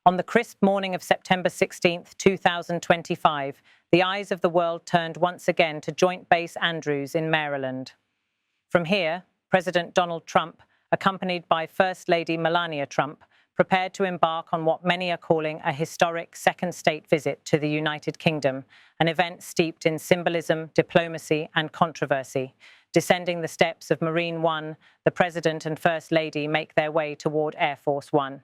On the crisp morning of September 16th, 2025, the eyes of the world turned once again to Joint Base Andrews in Maryland. From here, President Donald Trump, accompanied by First Lady Melania Trump, prepared to embark on what many are calling a historic second state visit to the United Kingdom, an event steeped in symbolism, diplomacy, and controversy. Descending the steps of Marine One, the President and First Lady make their way toward Air Force One.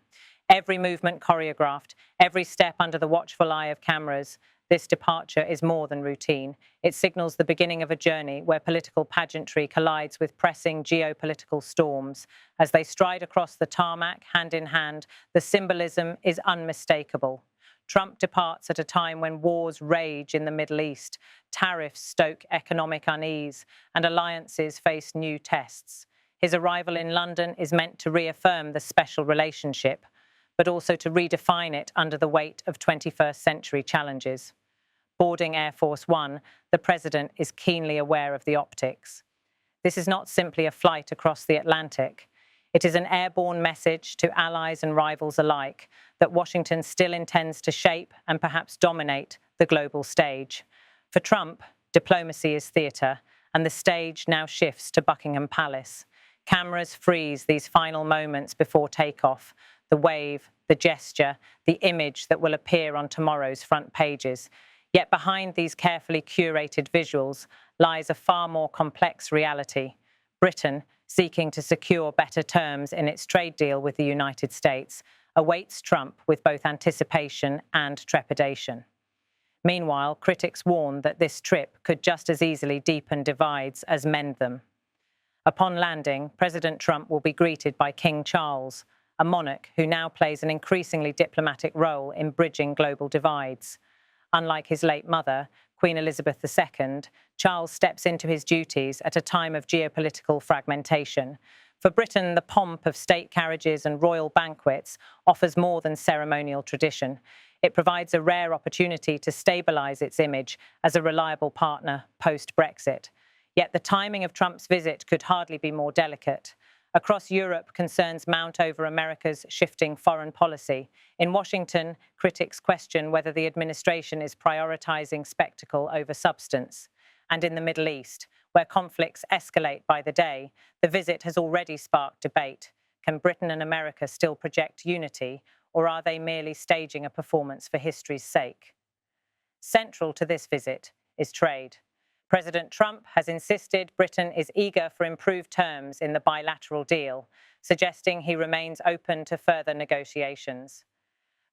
Every movement choreographed, every step under the watchful eye of cameras. This departure is more than routine. It signals the beginning of a journey where political pageantry collides with pressing geopolitical storms. As they stride across the tarmac, hand in hand, the symbolism is unmistakable. Trump departs at a time when wars rage in the Middle East, tariffs stoke economic unease, and alliances face new tests. His arrival in London is meant to reaffirm the special relationship, but also to redefine it under the weight of 21st century challenges. Boarding Air Force One, the President is keenly aware of the optics. This is not simply a flight across the Atlantic. It is an airborne message to allies and rivals alike that Washington still intends to shape and perhaps dominate the global stage. For Trump, diplomacy is theatre, and the stage now shifts to Buckingham Palace. Cameras freeze these final moments before takeoff, the wave, the gesture, the image that will appear on tomorrow's front pages. Yet behind these carefully curated visuals lies a far more complex reality. Britain, seeking to secure better terms in its trade deal with the United States, awaits Trump with both anticipation and trepidation. Meanwhile, critics warn that this trip could just as easily deepen divides as mend them. Upon landing, President Trump will be greeted by King Charles, a monarch who now plays an increasingly diplomatic role in bridging global divides. Unlike his late mother, Queen Elizabeth II, Charles steps into his duties at a time of geopolitical fragmentation. For Britain, the pomp of state carriages and royal banquets offers more than ceremonial tradition. It provides a rare opportunity to stabilise its image as a reliable partner post-Brexit. Yet the timing of Trump's visit could hardly be more delicate. Across Europe, concerns mount over America's shifting foreign policy. In Washington, critics question whether the administration is prioritizing spectacle over substance. And in the Middle East, where conflicts escalate by the day, the visit has already sparked debate. Can Britain and America still project unity, or are they merely staging a performance for history's sake? Central to this visit is trade. President Trump has insisted Britain is eager for improved terms in the bilateral deal, suggesting he remains open to further negotiations.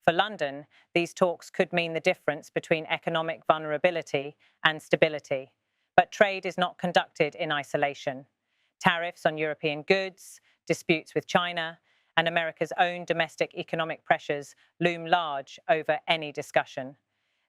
For London, these talks could mean the difference between economic vulnerability and stability. But trade is not conducted in isolation. Tariffs on European goods, disputes with China, and America's own domestic economic pressures loom large over any discussion.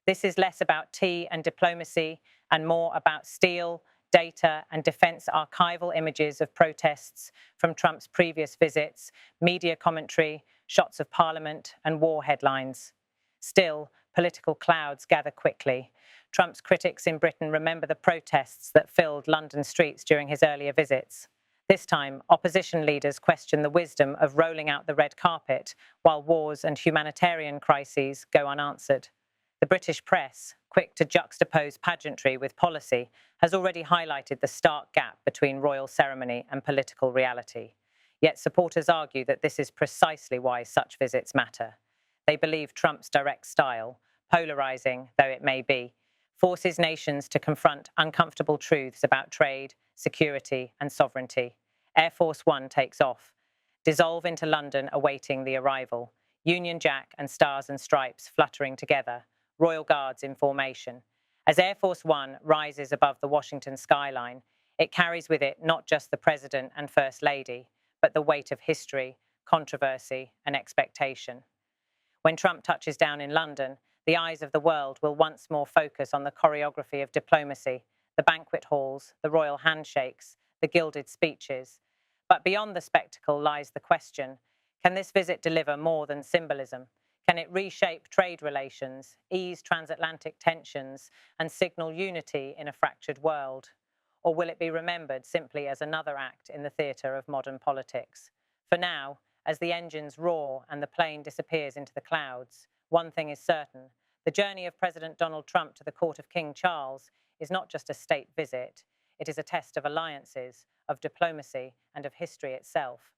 This is less about tea and diplomacy and more about steel, data, and defense archival images of protests from Trump's previous visits, media commentary, shots of Parliament, and war headlines. Still, political clouds gather quickly. Trump's critics in Britain remember the protests that filled London streets during his earlier visits. This time, opposition leaders question the wisdom of rolling out the red carpet while wars and humanitarian crises go unanswered. The British press, quick to juxtapose pageantry with policy, has already highlighted the stark gap between royal ceremony and political reality. Yet supporters argue that this is precisely why such visits matter. They believe Trump's direct style, polarizing though it may be, forces nations to confront uncomfortable truths about trade, security, and sovereignty. Air Force One takes off. Dissolve into London awaiting the arrival. Union Jack and Stars and Stripes fluttering together. Royal Guards in formation. As Air Force One rises above the Washington skyline, it carries with it not just the President and First Lady, but the weight of history, controversy, and expectation. When Trump touches down in London, the eyes of the world will once more focus on the choreography of diplomacy, the banquet halls, the royal handshakes, the gilded speeches. But beyond the spectacle lies the question, can this visit deliver more than symbolism? Can it reshape trade relations, ease transatlantic tensions, and signal unity in a fractured world? Or will it be remembered simply as another act in the theatre of modern politics? For now, as the engines roar and the plane disappears into the clouds, one thing is certain: the journey of President Donald Trump to the court of King Charles is not just a state visit. It is a test of alliances, of diplomacy, and of history itself.